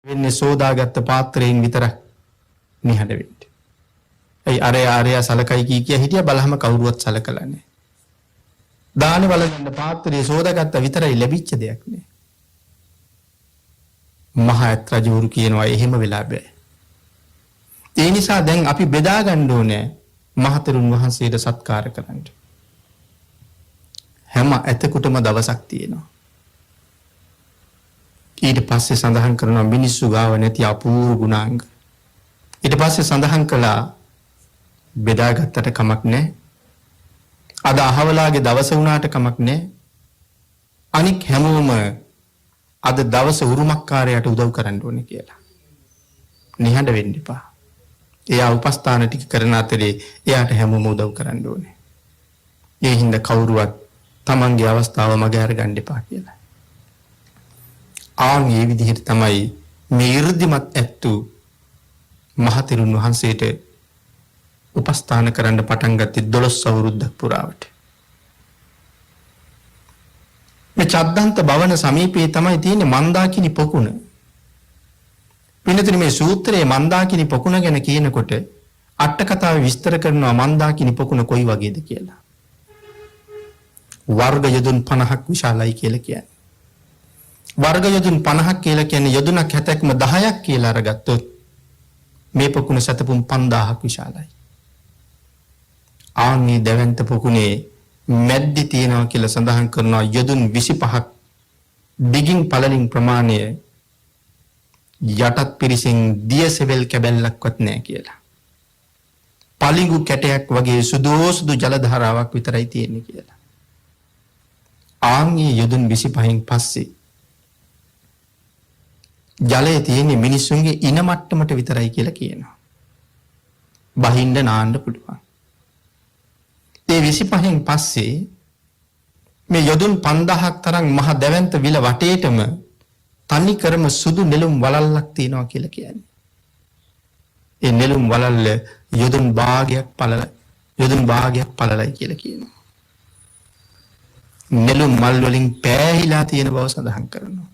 වෙන්නේ සෝදාගත්ත පාත්‍රයෙන් විතරක් නිහඬ වෙන්න. ඒ අරයා සලකයි කිය හිටියා බලහම කවුරුවත් සලකලා නැහැ. දානේ වලගන්න පාත්‍රයේ සෝදාගත්ත විතරයි ලැබිච්ච දෙයක් නේ. මහා ඇත් රජවරු කියනවා එහෙම වෙලා බෑ. ඒ නිසා දැන් අපි බෙදා ගන්න ඕනේ මහතෙරුන් වහන්සේට සත්කාර කරන්න. හැම ඇතෙකුටම දවසක් තියෙනවා. ඊට පස්සේ සඳහන් කරනවා මිනිස්සු ගාව නැති අපූර්ව ගුණාංග. ඊට පස්සේ සඳහන් කළා බෙදාගත්තට කමක් නැහැ. අද අහවලාගේ දවස වුණාට කමක් නැහැ. අනික් හැමෝම අද දවස උරුමකාරයට උදව් කරන්න ඕනේ කියලා. නිහඬ වෙන්න එපා. එයා උපස්ථාන ටික කරන අතරේ එයාට හැමෝම උදව් කරන්න ඕනේ. ඒ හින්දා කවුරුවත් තමන්ගේ අවස්ථාව මග අරගන්න එපා කියලා. මේ විදිහට තමයි මේ 이르දිමත් ඇත්තු මහතෙරුන් වහන්සේට උපස්ථාන කරන්න පටන් ගත්තේ 12 අවුරුද්දක් පුරාවට. මේ චද්දන්ත භවන සමීපයේ තමයි තියෙන්නේ මන්දාකිනි පොකුණ. පින්නතුනි මේ සූත්‍රයේ මන්දාකිනි පොකුණ ගැන කියනකොට අට කතාවේ විස්තර කරනවා මන්දාකිනි පොකුණ කොයි වගේද කියලා. වර්ග යොදුන් 50ක් විශාලයි කියලා කියන්නේ. වර්ග යොදුන් 50ක් කියලා කියන්නේ යොදුනක් 70ක්ම 10ක් කියලා අරගත්තොත් මේ පොකුණ සතපුම් 5000ක් විශාලයි. ආන්ගේ දැවැන්ත පොකුණේ මැද්දේ තියෙනවා කියලා සඳහන් කරනවා යොදුන් 25ක් දිගින් පළලින් ප්‍රමාණය යටත් පිරිසින් දියසෙවල් කැබැල්ලක්වත් නැහැ කියලා. පලිඟු කැටයක් වගේ සුදු ජල ධාරාවක් විතරයි තියෙන්නේ කියලා. ආන්ගේ යොදුන් 25න් පස්සේ ජලයේ තියෙන මිනිස්සුන්ගේ ඉන මට්ටමට විතරයි කියලා කියනවා. බහින්න නාන්න පුළුවන්. ඒ 25න් පස්සේ මේ යොදුන් 5000ක් තරම් මහ දැවැන්ත විල වටේටම තනි කරම සුදු නෙළුම් වලල්ලක් තියෙනවා කියලා කියන්නේ. ඒ නෙළුම් වලල්ල යොදුන් භාගයක් පළලයි කියලා කියනවා. නෙළුම් මල් වලින් පෑහිලා තියෙන බව සඳහන් කරනවා.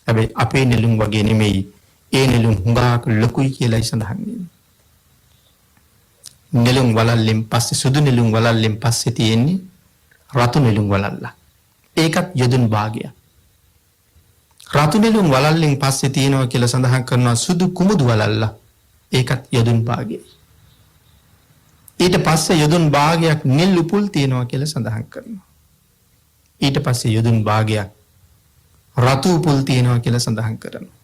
හැබැයි අපේ නෙළුම් වගේ නෙමෙයි. ඒ නෙළුම් හුඟක් ලොකුයි කියලායි සඳහන් වෙන්නේ. නෙළුම් වලල්ලෙන් පස්සේ සුදු නෙළුම් වලල්ලෙන් පස්සේ තියෙන්නේ රතු නෙළුම් වලල්ල. ඒකත් යොදුන් භාගයක්. රතු නෙළුම් වලල්ලෙන් පස්සේ තියෙනවා කියලා සඳහන් කරනවා සුදු කුමුදු වලල්ල. ඒකත් යොදුන් භාගයයි. ඊට පස්සේ යොදුන් භාගයක් නිල් උපුල් තියෙනවා කියලා සඳහන් කරනවා. ඊට පස්සේ යොදුන් භාගයක් රතු උපුල් තියෙනවා කියලා සඳහන් කරනවා.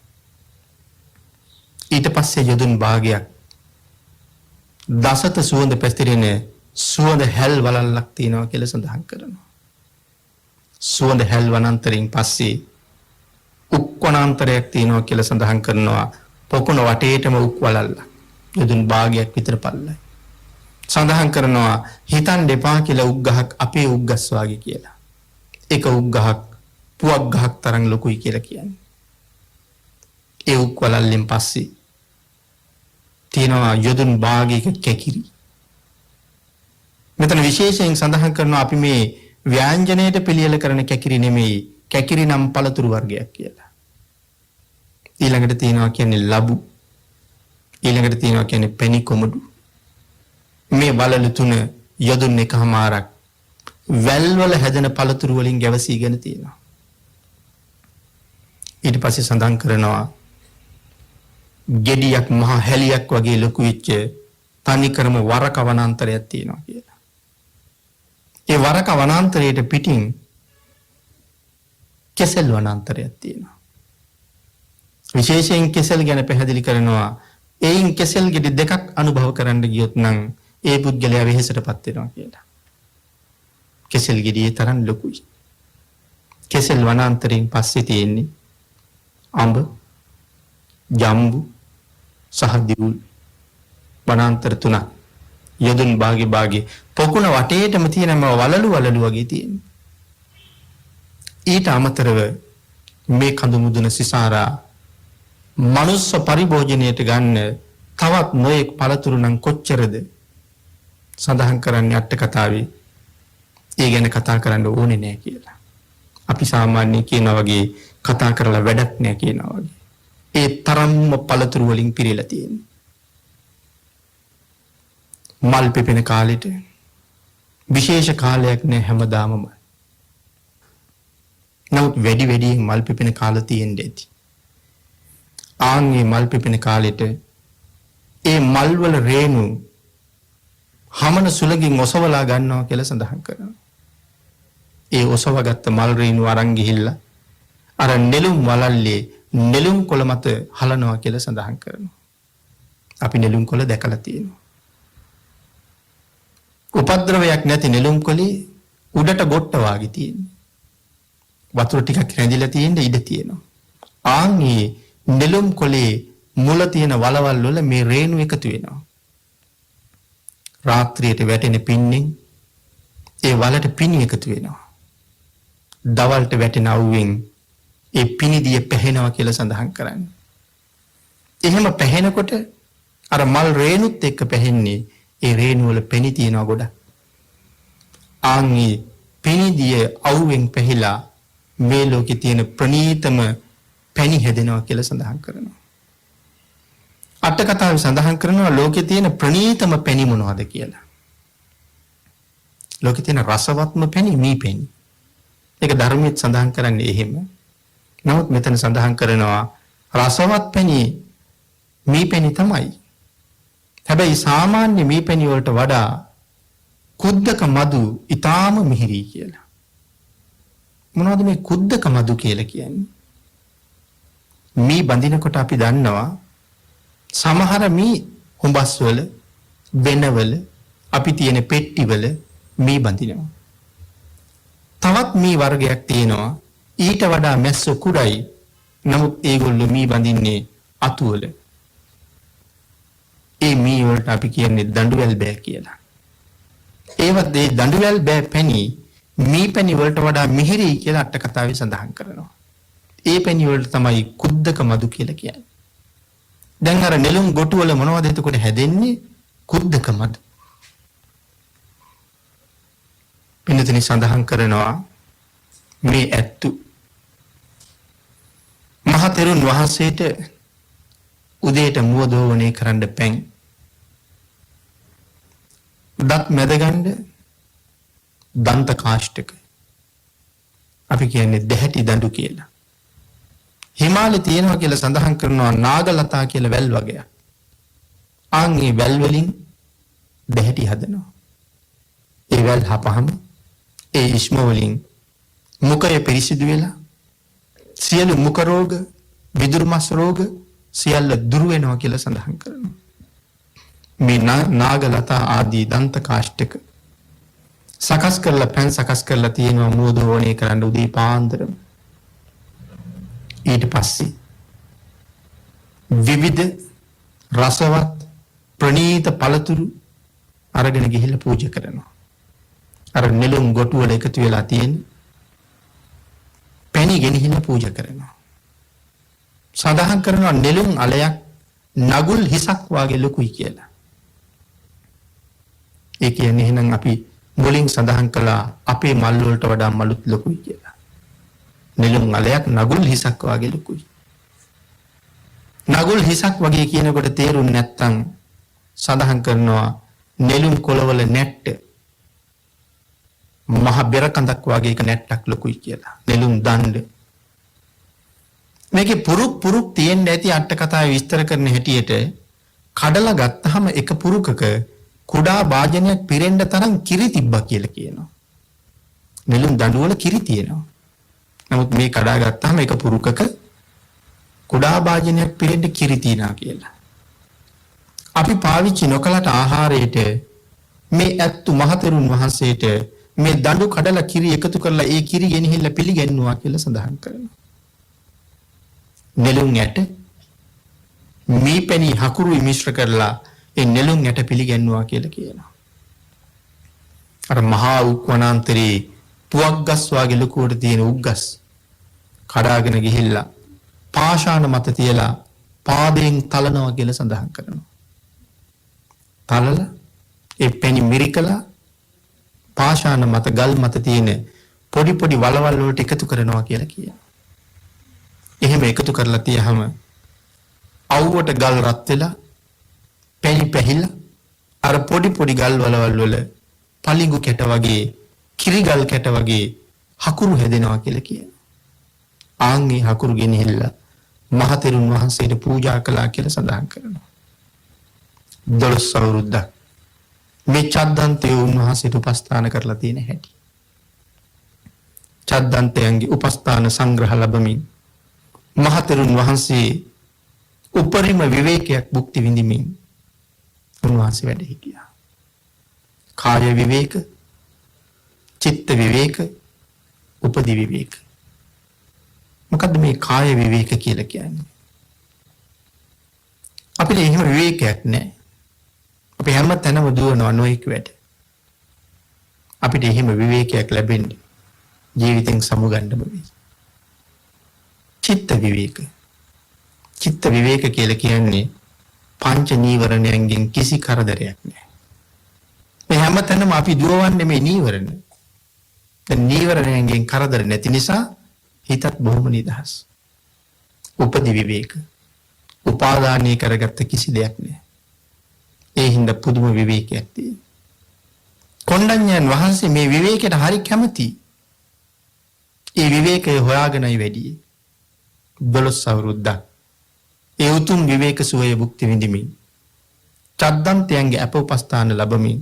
ඊට පස්සේ යොදුන් භාගයක් දසත සුවඳ පැතිරෙන සුවඳ හැල් වලල්ලක් තියෙනවා කියලා සඳහන් කරනවා. සුවඳ හැල් වනාන්තරයෙන් පස්සේ උක් වනාන්තරයක් තියෙනවා කියලා සඳහන් කරනවා. පොකුණ වටේටම උක් වලල්ල යොදුන් භාගයක් විතර පළලයි. සඳහන් කරනවා හිතන් දෙපා කියලා උක් ගහක් අපේ උක් ගස් වාගේ කියලා. එක උක් ගහක් පුවක් ගහක් තරම් ලොකුයි කියලා කියන්නේ. ඒ උක් වලල්ලෙන් පස්සේ තියෙනවා යොදුන් භාගයක කැකිරි. මෙතන විශේෂයෙන් සඳහන් කරනවා අපි මේ ව්‍යංජනයට පිළියෙල කරන කැකිරි නෙමෙයි කැකිරි නම් පළතුරු වර්ගයක් කියලා. ඊළඟට තියෙනවා කියන්නේ ලබු. ඊළඟට තියෙනවා කියන්නේ පෙනි කොමඩු. මේ වලලු තුන යොදුන් එකමාරක් වැල් වල හැදෙන පළතුරු වලින් ගැවසීගෙන තියෙනවා. ඊට පස්සේ සඳහන් කරනවා ගෙඩියක් මහ හැලියක් වගේ ලොකු වෙච්ච තනි කරම වරක වනාන්තරයක් තියෙනවා කියලා. ඒ වරක වනාන්තරයට පිටින් කෙසෙල් වනාන්තරයක් තියෙනවා. විශේෂයෙන් කෙසෙල් ගැන පැහැදිලි කරනවා එයින් කෙසෙල් ගෙඩි දෙකක් අනුභව කරන්න ගියොත් නම් ඒ පුද්ගලයා වෙහෙසටපත් වෙනවා කියලා. කෙසෙල් ගෙඩියේ තරම් ලොකුයි. කෙසෙල් වනාන්තරයෙන් පස්සේ තියෙන්නේ අඹ, ජම්බු සහ දිවුල් වනාන්තර තුනක්. යොදුන් භාගේ පොකුණ වටේටම තියෙනම වලලු වගේ තියෙනවා. ඊට අමතරව මේ කඳු මුදුන සිසාරා මනුස්ස පරිභෝජනයට ගන්න තවත් නොයෙක් පළතුරු නම් කොච්චරද සඳහන් කරන්නේ අට කතාවේ. ඒ ගැන කතා කරන්න ඕනේ නෑ කියලා. අපි සාමාන්‍යයෙන් කියනවා වගේ කතා කරලා වැඩක් නෑ කියනවා වගේ. ඒ තරම්ම පළතුරු වලින් පිරීලා තියෙන්නේ. මල් පිපෙන කාලෙට විශේෂ කාලයක් නෑ හැමදාමම. නමුත් වැඩි වැඩියෙන් මල් පිපෙන කාල තියෙන්න ඇති. ආන්ගේ මල් පිපෙන කාලෙට ඒ මල් වල රේණු හමන සුළඟින් ඔසවලා ගන්නවා කියලා සඳහන් කරනවා. ඒ ඔසවගත්ත මල් රේණු අරන් ගිහිල්ලා අර නෙළුම් වලල්ලේ නෙළුම් කොළ මත හලනවා කියලා සඳහන් කරනවා. අපි නෙළුම් කොළ දැකලා තියෙනවා. උපද්‍රවයක් නැති නෙළුම් කොළේ උඩට ගොට්ට වාගේ තියෙනවා. වතුර ටිකක් රැඳිලා තියෙන ඉඩ තියෙනවා. ආන්ගේ නෙළුම් කොළේ මුල තියෙන වලවල් වල මේ රේණු එකතු වෙනවා. රාත්‍රියට වැටෙන පින්නෙන් ඒ වලට පිණි එකතු වෙනවා. දවල්ට වැටෙන අවුවෙන් ඒ පිනිදිය පැහෙනවා කියලා සඳහන් කරන්නේ. එහෙම පැහෙනකොට අර මල් රේණුත් එක්ක පැහෙන්නේ ඒ රේණු වල පෙනි තියනවා ගොඩක්. ආන්ගේ පිනිදිය අවුවෙන් පැහිලා මේ ලෝකේ තියෙන ප්‍රණීතම පැණි හැදෙනවා කියලා සඳහන් කරනවා. අට කතාවේ සඳහන් කරනවා ලෝකේ තියෙන ප්‍රණීතම පැණි මොනවද කියලා. ලෝකේ තියෙන රසවත්ම පැණි මී පැණි. ඒක ධර්මයේ සඳහන් කරන්නේ එහෙම. නමුත් මෙතන සඳහන් කරනවා රසවත් පැණි මී පැණි තමයි. හැබැයි සාමාන්‍ය මී පැණි වලට වඩා කුද්දක මදු ඊටාම මිහිරි කියලා. මොනවද මේ කුද්දක මදු කියලා කියන්නේ? මී බඳිනකොට අපි දන්නවා සමහර මී හුඹස් වල වෙනවල අපි තියෙන පෙට්ටි වල මී බඳිනවා. තවත් මී වර්ගයක් තියෙනවා ඊට වඩා මැස්ස කුඩයි. නමුත් ඒගොල්ලෝ මී බඳින්නේ අතු වල. ඒ මී වලට අපි කියන්නේ දඬුවැල් බෑ කියලා. ඒවත් ඒ දඬුවැල් බෑ පැණි මී පැණි වලට වඩා මිහිරි කියලා අට කතාවේ සඳහන් කරනවා. ඒ පැණි වලට තමයි කුද්දක මදු කියලා කියන්නේ. දැන් අර නෙළුම් ගොටු වල මොනවද එතකොට හැදෙන්නේ? කුද්දක මදු. පින්නතනි සඳහන් කරනවා මේ ඇත්තු මහතෙරුන් වහන්සේට උදේට මුව දෝවණය කරන්න පැන් දත් මැදගන්න දන්ත කාෂ්ඨක අපි කියන්නේ දැහැටි දඬු කියලා. හිමාලයේ තියෙනවා කියලා සඳහන් කරනවා නාගලතා කියලා වැල් වගයක්. ආන්ගේ වැල් වලින් දැහැටි හදනවා. ඒ වැල් හපහම ඒ ඉස්ම වලින් මුඛය පිරිසිදු වෙලා සියලු මුඛ රෝග, විදුරු මස් රෝග සියල්ල දුරු වෙනවා කියලා සඳහන් කරනවා. මේ නාගලතා ආදී දන්ත කාෂ්ඨක සකස් කරලා පෑන් සකස් කරලා තියෙනවා මෝදෝවණේ කරන්න උදේ පාන්දරම. ඊට පස්සේ විවිධ රසවත් ප්‍රණීත පළතුරු අරගෙන ගිහිල්ලා පූජා කරනවා. අර නෙළුම් ගොටු වල එකතු වෙලා තියෙන පැණි ගෙනහිල්ලා පූජා කරනවා. සඳහන් කරනවා නෙළුම් අලයක් නගුල් හිසක් වාගේ ලොකුයි කියලා. ඒ කියන්නේ එහෙනම් අපි මුලින් සඳහන් කළා අපේ මල් වලට වඩා මලුත් ලොකුයි කියලා. නෙළුම් අලයක් නගුල් හිසක් වාගේ ලොකුයි. නගුල් හිසක් වගේ කියනකොට තේරුම් නැත්තම් සඳහන් කරනවා නෙළුම් කොළවල නැට්ට මහ බෙර කඳක් වගේ එක නැට්ටක් ලොකුයි කියලා. නෙළුම් දණ්ඩ. මේකේ පුරුක් තියෙන්න ඇති අට කතාවේ විස්තර කරන හැටියට කඩලා ගත්තාම එක පුරුකක කුඩා භාජනයක් පිරෙන්න තරම් කිරි තිබ්බා කියලා කියනවා. නෙළුම් දඬු වල කිරි තියෙනවා. නමුත් මේ කඩා ගත්තාම එක පුරුකක කුඩා භාජනයක් පිරෙන්න කිරි තියනවා කියලා. අපි පාවිච්චි නොකලට ආහාරයට මේ ඇත්තු මහතෙරුන් වහන්සේට මේ දඬු කඩලා කිරි එකතු කරලා ඒ කිරි ගෙනහිල්ලා පිළිගන්නවා කියලා සඳහන් කරනවා. නෙළුම් ඇට මේ පැණි හකුරුයි මිශ්‍ර කරලා ඒ නෙළුම් ඇට පිළිගන්නවා කියලා කියනවා. අර මහා උක්වනාන්තරේ පුවක්ගස් වාගේ ලොකුවට තියෙන උග්ගස් කඩාගෙන ගිහිල්ලා පාෂාණ මත තියලා පාදයෙන් තලනවා කියලා සඳහන් කරනවා. තලලා ඒ පැණි මිරිකලා පාෂාණ මත ගල් මත තියෙන පොඩි වලවල් වලට එකතු කරනවා කියලා කියනවා. එහෙම එකතු කරලා තියහම අවුවට ගල් රත් වෙලා පැණි පැහිලා අර පොඩි පොඩි ගල් වලවල් වල පලිඟු කැට වගේ කිරි ගල් කැට වගේ හකුරු හැදෙනවා කියලා කියනවා. ආන්ගේ හකුරු ගෙනහිල්ලා මහතෙරුන් වහන්සේට පූජා කළා කියලා සඳහන් කරනවා. 12 අවුරුද්දක් මේ චද්දන්තය උන්වහන්සේට උපස්ථාන කරලා තියෙන හැටි. චද්දන්තයන්ගේ උපස්ථාන සංග්‍රහ ලැබමින් මහතෙරුන් වහන්සේ උපරිම විවේකයක් භුක්ති විඳිමින් උන්වහන්සේ වැඩ හිටියා. කාය විවේක, චිත්ත විවේක, උපදි විවේක. මොකද්ද මේ කාය විවේක කියලා කියන්නේ? අපිට එහෙම විවේකයක් නැහැ. අපි හැම තැනම දුවනවා නොඑක් වැඩ. අපිට එහෙම විවේකයක් ලැබෙන්නේ ජීවිතෙන් සමුගන්න බෑ. චිත්ත විවේක. චිත්ත විවේක කියලා කියන්නේ පංච නීවරණයන්ගෙන් කිසි කරදරයක් නැහැ. මේ හැම තැනම අපි දුවවන්නේ මේ නීවරණ. දැන් නීවරණයන්ගෙන් කරදර නැති නිසා හිතත් බොහොම නිදහස්. උපදි විවේක. උපාදානීය කරගත්ත කිසි දෙයක් නැහැ. ඒ හින්දා පුදුම විවේකයක් තියෙනවා. කොණ්ඩඤ්ඤයන් වහන්සේ මේ විවේකයට හරි කැමති. ඒ විවේකය හොයාගෙනයි වැඩි. 12 අවුරුද්දක් ඒ උතුම් විවේක සුවය භුක්ති විඳිමින් චද්දන්තයන්ගේ අප උපස්ථාන ලැබමින්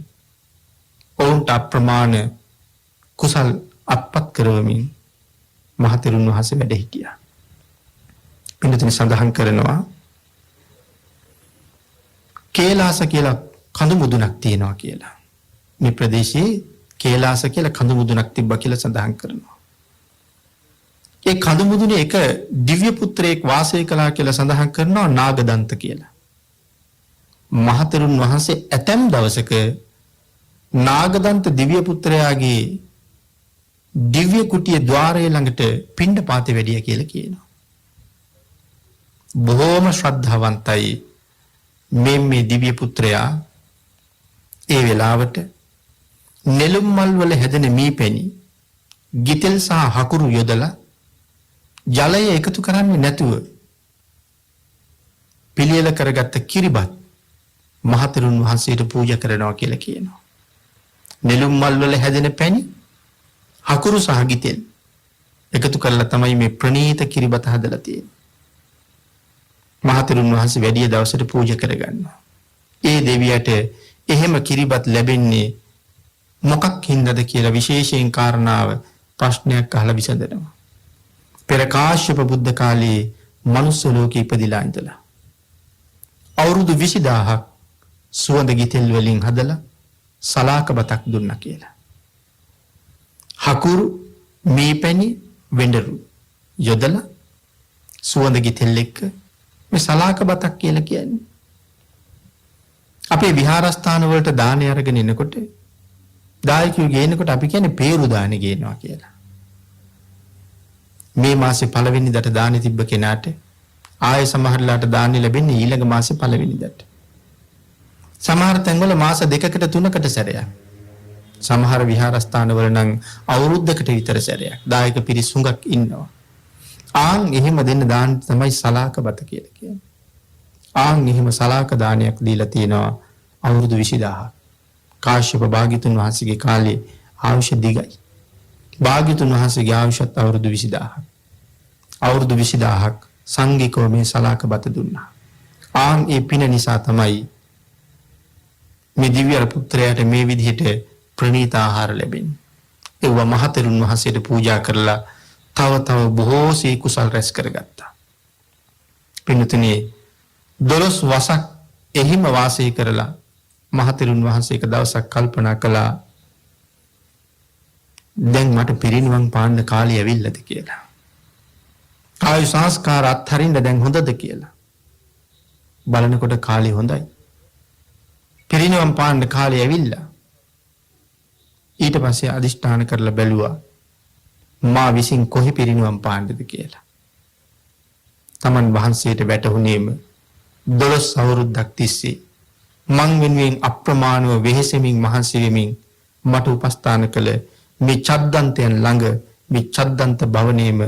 ඔවුන්ට අප්‍රමාණ කුසල් අත්පත් කරවමින් මහතෙරුන් වහන්සේ වැඩ හිටියා. පින්නතුනි සඳහන් කරනවා කේලාස කියලා කඳු මුදුනක් තියෙනවා කියලා. මේ ප්‍රදේශයේ කේලාස කියලා කඳු මුදුනක් තිබ්බා කියලා සඳහන් කරනවා. ඒ කඳු මුදුනේ එක දිව්‍ය පුත්‍රයෙක් වාසය කළා කියලා සඳහන් කරනවා නාගදන්ත කියලා. මහතෙරුන් වහන්සේ ඇතැම් දවසක නාගදන්ත දිව්‍ය පුත්‍රයාගේ දිව්‍ය කුටියේ ద్వාරය ළඟට පිණ්ඩ පාතේ වැඩිය කියලා කියනවා. බොහෝම ශ්‍රද්ධාවන්තයි මේ දිව්‍ය පුත්‍රයා ඒ වෙලාවට නෙළුම් මල් වල හැදෙන මීපැණි ගිතෙල් සහ හකුරු යොදලා ජලය එකතු කරන්නේ නැතුව පිළියෙල කරගත්ත කිරිබත් මහතෙරුන් වහන්සේට පූජා කරනවා කියලා කියනවා. නෙළුම් මල් වල හැදෙන පැණි හකුරු සහ ගිතෙල් එකතු කරලා තමයි මේ ප්‍රණීත කිරිබත හදලා තියෙන්නේ. මහතෙරුන් වහන්සේ වැඩි දවසට පූජා කරගන්නවා. ඒ දෙවියට එහෙම කිරිබත් ලැබෙන්නේ මොකක් හින්දාද කියලා විශේෂයෙන් කාරණාව ප්‍රශ්නයක් අහලා විසඳනවා. පෙර කාශ්‍යප බුද්ධ කාලේ මනුස්ස ලෝකෙ ඉපදිලා ඉඳලා අවුරුදු 20000ක් සුවඳ ගිතෙල් වලින් හදලා සලාක බතක් දුන්නා කියලා. හකුරු මීපැණි වෙඬරු යොදලා සුවඳ ගිතෙල් එක්ක මේ සලාක බතක් කියලා කියන්නේ. අපේ විහාරස්ථාන වලට දානේ අරගෙන එනකොට දායකයෝ ගේනකොට අපි කියන්නේ peeru දානේ ගේනවා කියලා. මේ මාසේ පළවෙනිදාට දානේ තිබ්බ කෙනාට ආයෙ සමහරලාට දාන්නේ ලැබෙන්නේ ඊළඟ මාසේ පළවෙනිදාට. සමහර තැන්වල මාස 2කට 3කට සැරයක්. සමහර විහාරස්ථානවල නම් අවුරුද්දකට විතර සැරයක්. දායක පිරිස් හුඟක් ඉන්නවා. ආන් එහෙම දෙන්න දාන්න තමයි සලාක බත කියලා කියන්නේ. ආන් එහෙම සලාක දානයක් දීලා තියෙනවා අවුරුදු 20000ක්. කාශ්‍යප භාග්‍යතුන් වහන්සේගේ කාලේ ආයුෂ දිගයි. භාග්‍යතුන් වහන්සේගේ ආයුෂත් අවුරුදු 20000ක්. අවුරුදු 20000ක් සංඝිකව මේ සලාක බත දුන්නා. ආන් ඒ පින නිසා තමයි මේ දිව්‍ය පුත්‍රයාට මේ විදිහට ප්‍රණීත ආහාර ලැබෙන්නේ. ඒව මහතෙරුන් වහන්සේට පූජා කරලා තව බොහෝ සී කුසල් රැස් කරගත්තා. පින්තුනේ 12 වසක් එහිම වාසය කරලා මහතෙරුන් වහන්සේ එක දවසක් කල්පනා කළා දැන් මට පිරිනිවන් පාන්න කාලය ඇවිල්ලාද කියලා. ආයු සංස්කාර අත්හරින්න දැන් හොඳද කියලා. බලනකොට කාලය හොඳයි. පිරිනිවන් පාන්න කාලය ඇවිල්ලා. ඊට පස්සේ අදිෂ්ඨාන කරලා බැලුවා මා විසින් කොහි පිරිනිවන් පාන්නද කියලා. තමන් වහන්සේට වැටහුණේම 12 අවුරුද්දක් තිස්සේ මං වෙනුවෙන් අප්‍රමාණව වෙහෙසෙමින් මහන්සි වෙමින් මට උපස්ථාන කළ මේ චද්දන්තයන් ළඟ මේ චද්දන්ත භවනේම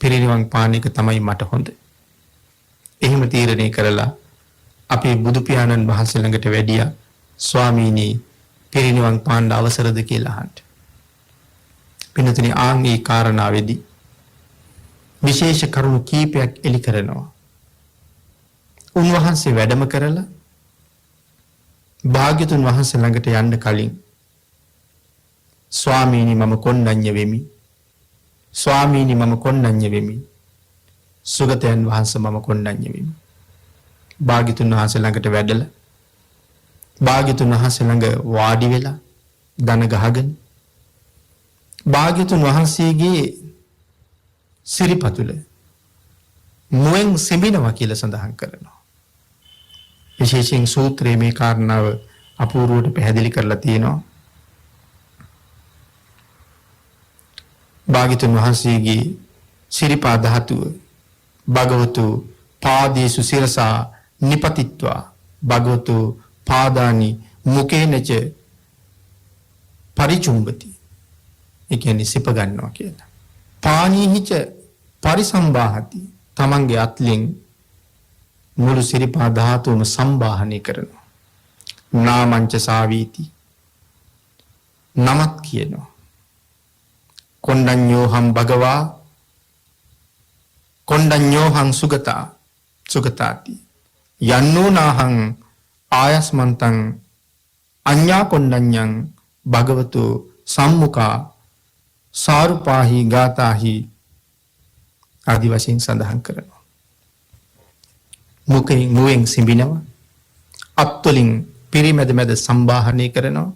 පිරිනිවන් පාන එක තමයි මට හොඳ. එහෙම තීරණය කරලා අපේ බුදු පියාණන් වහන්සේ ළඟට වැඩියා ස්වාමීනි පිරිනිවන් පාන්න අවසරද කියලා අහන්න. පින්නතුනි ආන් මේ කාරණාවේදී විශේෂ කරුණු කීපයක් එලි කරනවා. උන්වහන්සේ වැඩම කරලා භාග්‍යතුන් වහන්සේ ළඟට යන්න කලින් ස්වාමීනි මම කොණ්ඩඤ්ඤ වෙමි. ස්වාමීනි මම කොණ්ඩඤ්ඤ වෙමි. සුගතයන් වහන්සේ මම කොණ්ඩඤ්ඤ වෙමි. භාග්‍යතුන් වහන්සේ ළඟට වැඩලා භාග්‍යතුන් වහන්සේ ළඟ වාඩි වෙලා දන ගහගෙන භාග්‍යතුන් වහන්සේගේ සිරිපතුල මුවෙන් සෙඹිනවා කියලා සඳහන් කරනවා. විශේෂයෙන් සූත්‍රයේ මේ කාරණාව අපූර්වවට පැහැදිලි කරලා තියෙනවා. භාග්‍යතුන් වහන්සේගේ සිරිපා ධාතුව භගවතු පාදේසු සිරසා නිපතිත්වා භගවතු පාදානි මුකේනච පරිචුම්බති. ඒ කියන්නේ සිප ගන්නවා කියලා. පානීහිච පරිසම්බාහති. තමන්ගේ අත්ලෙන් මුළු සිරිපා ධාතුවම සම්බාහනය කරනවා. නාමංච සාවීති. නමත් කියනවා. කොණ්ඩඤ්ඤෝහං භගවා කොණ්ඩඤ්ඤෝහං සුගතා සුගතාති. යන්නෝනාහං ආයස්මන්තං අඤ්ඤා කොණ්ඩඤ්ඤං භගවතු සම්මුඛා සාරුපාහි ගාතාහි ආදි වශයෙන් සඳහන් කරනවා. මුවෙන් සිඹිනවා. අත්වලින් පිරිමැද මැද සම්බාහනය කරනවා.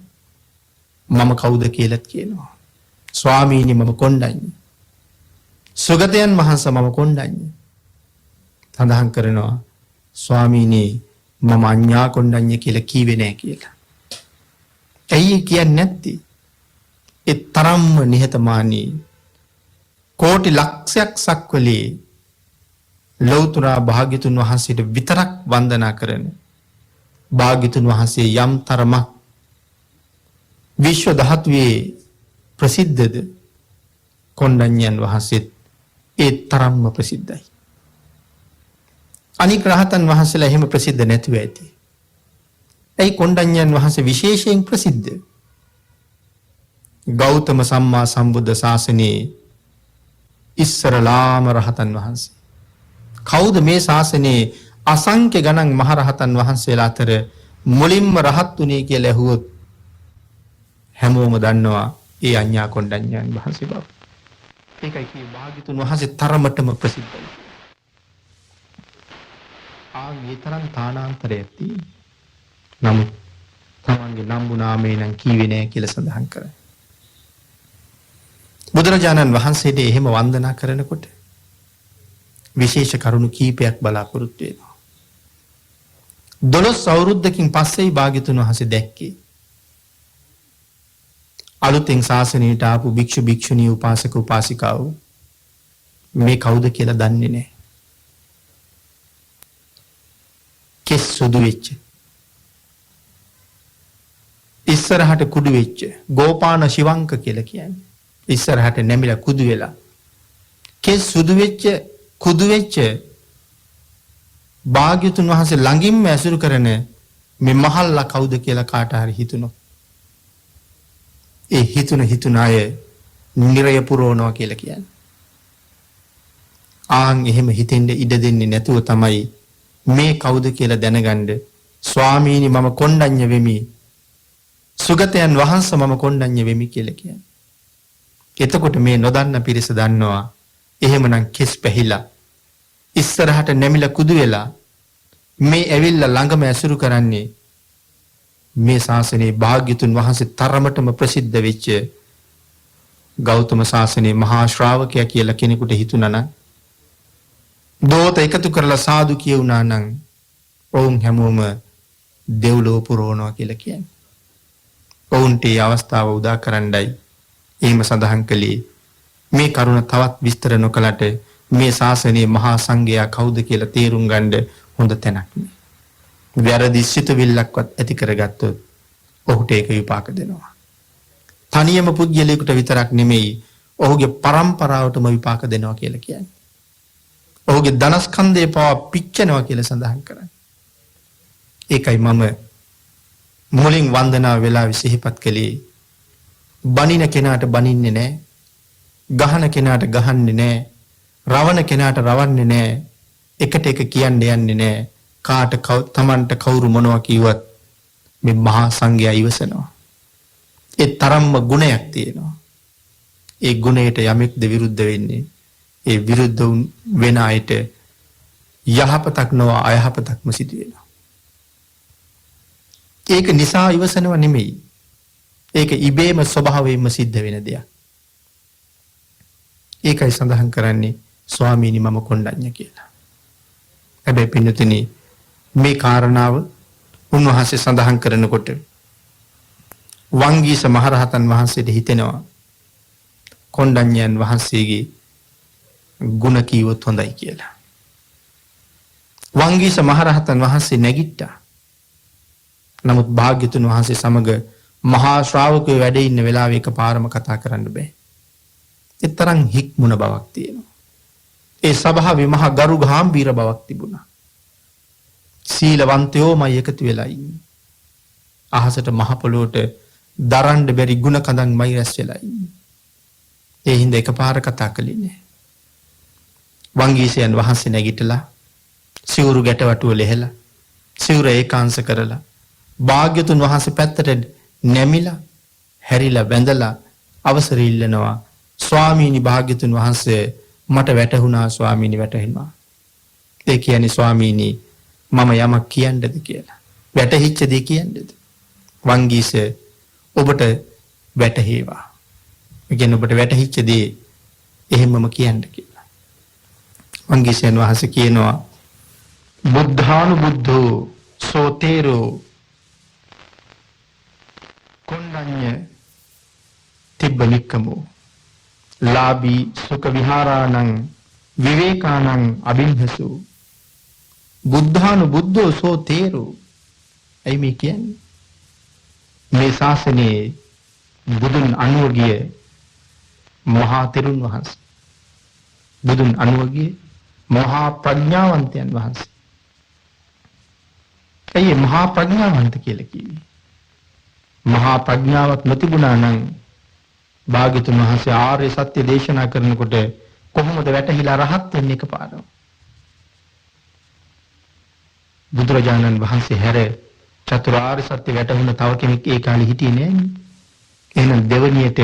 මම කවුද කියලාත් කියනවා. ස්වාමීනි මම කොණ්ඩඤ්ඤ. සුගතයන් වහන්සේ මම කොණ්ඩඤ්ඤ. සඳහන් කරනවා ස්වාමීනි මම අඤ්ඤා කොණ්ඩඤ්ඤ කියලා කීවේ නැහැ කියලා. ඇයි කියන්නේ නැත්තේ? ඒ තරම්ම නිහතමානී කෝටි ලක්ෂයක් සක්වලේ ලෞතර භාග්‍යතුන් වහන්සේට විතරක් වන්දනා කරන භාග්‍යතුන් වහන්සේ යම් තරමක් විශ්ව ධාතුවේ ප්‍රසිද්ධද කොණ්ඩඤ්ඤයන් වහන්සේත් ඒ තරම්ම ප්‍රසිද්ධයි. අනික් රහතන් වහන්සේලා එහෙම ප්‍රසිද්ධ නැතුව ඇති. ඒ කොණ්ඩඤ්ඤයන් වහන්සේ විශේෂයෙන් ප්‍රසිද්ධ. ගෞතම සම්මා සම්බුද්ධ ශාසනයේ ඉස්සරලාම රහතන් වහන්සේ. කවුද මේ ශාසනයේ අසංඛ්‍ය ගණන් මහ රහතන් වහන්සේලා අතර මුලින්ම රහත් උනේ කියලා ඇහුවොත් හැමෝම දන්නවා ඒ අඤ්ඤා කොණ්ඩඤ්ඤයන් වහන්සේ බව. ඒකයි කිය භාග්‍යතුන් වහන්සේ තරමටම ප්‍රසිද්ධයි. ආගේ තරම් තානාන්තරයක් තියෙනවා. නමුත් තමන්ගේ නම්බු නාමේ නම් කීවේ නෑ කියලා සඳහන් කරා. බුදුරජාණන් වහන්සේට එහෙම වන්දනා කරනකොට විශේෂ කරුණු කීපයක් බලාපොරොත්තු වෙනවා. 12 අවුරුද්දකින් පස්සේ භාග්‍යතුන් වහන්සේ දැක්කේ අලුතෙන් ශාසනයට ආපු භික්ෂු භික්ෂුණී උපාසක උපාසිකාවෝ මේ කවුද කියලා දන්නේ නැහැ. කෙස් සුදු වෙච්ච ඉස්සරහට කුඩු වෙච්ච ගෝපාන ශිවංක කියලා කියන්නේ. ඉස්සරහට නැමිලා කුදු වෙලා කෙස් සුදු වෙච්ච කුදු වෙච්ච භාග්‍යතුන් වහන්සේ ළඟින්ම ඇසුරු කරන මේ මහල්ලා කවුද කියලා කාට හරි හිතුණොත් ඒ හිතුන අය නිරය පුරවනවා කියලා කියන්නේ. ආන් එහෙම හිතෙන්න ඉඩ දෙන්නේ නැතුව තමයි මේ කවුද කියලා දැනගන්න ස්වාමීනි මම කොණ්ඩඤ්ඤ වෙමි. සුගතයන් වහන්සේ මම කොණ්ඩඤ්ඤ වෙමි කියලා කියන්නේ. එතකොට මේ නොදන්න පිරිස දන්නවා එහෙමනම් කෙස් පැහිලා ඉස්සරහට නැමිලා කුදු වෙලා මේ ඇවිල්ලා ළඟම ඇසුරු කරන්නේ මේ ශාසනයේ භාග්‍යතුන් වහන්සේ තරමටම ප්‍රසිද්ධ වෙච්ච ගෞතම ශාසනයේ මහා ශ්‍රාවකයා කියලා කෙනෙකුට හිතුණා නම් දෝත එකතු කරලා සාදු කියුණා නම් ඔවුන් හැමෝම දෙව්ලොව පුරවනවා කියලා කියන්නේ. ඔවුන්ට මේ අවස්ථාව උදා කරන්නයි එහෙම සඳහන් කළේ. මේ කරුණ තවත් විස්තර නොකලට මේ ශාසනයේ මහා සංඝයා කවුද කියලා තේරුම් ගන්න හොඳ තැනක් නේ. වැරදි සිතුවිල්ලක්වත් ඇති කරගත්තොත් ඔහුට ඒක විපාක දෙනවා. තනියම පුද්ගලයෙකුට විතරක් නෙමෙයි ඔහුගේ පරම්පරාවටම විපාක දෙනවා කියලා කියන්නේ. ඔහුගේ ධනස්කන්ධය පවා පිච්චෙනවා කියලා සඳහන් කරන්නේ. ඒකයි මම මුලින් වන්දනාව වෙලාවේ සිහිපත් කළේ. බනින කෙනාට බනින්නේ නැහැ. ගහන කෙනාට ගහන්නේ නැහැ. රවණ කෙනාට රවන්නේ නැහැ. එකට එක කියන්න යන්නේ නැහැ. කාට තමන්ට කවුරු මොනවා කිව්වත් මේ මහා සංඝයා ඉවසනවා. ඒ තරම්ම ගුණයක් තියෙනවා. ඒ ගුණයට යමෙක්ද විරුද්ධ වෙන්නේ ඒ විරුද්ධ වෙන අයට යහපතක් නොව අයහපතක්ම සිදු වෙනවා. ඒක නිසා ඉවසනව නෙමෙයි. ඒක ඉබේම ස්වභාවයෙන්ම සිද්ධ වෙන දෙයක්. ඒකයි සඳහන් කරන්නේ ස්වාමීනි මම කොණ්ඩඤ්ඤ කියලා. හැබැයි පින්නතුනි මේ කාරණාව උන්වහන්සේ සඳහන් කරනකොට වංගීස මහරහතන් වහන්සේට හිතෙනවා කොණ්ඩඤ්ඤයන් වහන්සේගේ ගුණ කීවොත් හොඳයි කියලා. වංගීස මහරහතන් වහන්සේ නැගිට්ටා. නමුත් භාග්‍යතුන් වහන්සේ සමග මහා ශ්‍රාවකයෝ වැඩ ඉන්න වෙලාවේ එකපාරම කතා කරන්න බෑ. ඒ තරම් හික්මුණ බවක් තියෙනවා. ඒ සභාවේ මහා ගරු ගාම්භීර බවක් තිබුණා. සීලවන්තයෝමයි එකතු වෙලා ඉන්නේ. අහසට මහ පොළොවට දරන්න බැරි ගුණ කඳන්මයි රැස් වෙලා ඉන්නේ. ඒ හින්දා එකපාර කතා කළේ නෑ. වංගීසයන් වහන්සේ නැගිටලා සිවුරු ගැටවටුව ලෙහෙලා සිවුර ඒකාංශ කරලා භාග්‍යතුන් වහන්සේ පැත්තට නැමිලා හැරිලා වැඳලා අවසර ඉල්ලනවා ස්වාමීනි භාග්‍යතුන් වහන්සේ මට වැටහුණා ස්වාමීනි වැටහෙනවා. ඒ කියන්නේ ස්වාමීනි මම යමක් කියන්නද කියලා. වැටහිච්ච දේ කියන්නද? වංගීස ඔබට වැටහේවා. ඒ කියන්නේ ඔබට වැටහිච්ච දේ එහෙමම කියන්න කියලා. වංගීසයන් වහන්සේ කියනවා බුද්ධානුබුද්ධෝ සෝතේරෝ කොණ්ඩඤ්ඤ තිබ්බනික්කමෝ ලාභී සුඛ විහාරාණං විවේකාණං අබින්හසු බුද්ධානුබුද්ධෝ සෝතේරෝ. එයි මේ කියන්නේ මේ ශාසනයේ බුදුන් අනුව ගිය මහා තෙරුන් වහන්සේ බුදුන් අනුව ගිය මහා ප්‍රඥාවන්තයන් වහන්සේ. ඒ මහා ප්‍රඥාවන්ත කියලා කිව්වේ මහා ප්‍රඥාවක් නොතිබුණා නම් භාග්‍යතුන් වහන්සේ ආර්ය සත්‍ය දේශනා කරනකොට කොහොමද වැටහිලා රහත් වෙන්නේ එකපාරම? බුදුරජාණන් වහන්සේ හැර චතුරාර්ය සත්‍ය වැටහුණ තව කෙනෙක් ඒ කාලේ හිටියේ නෑනේ. එහෙනම් දෙවණියට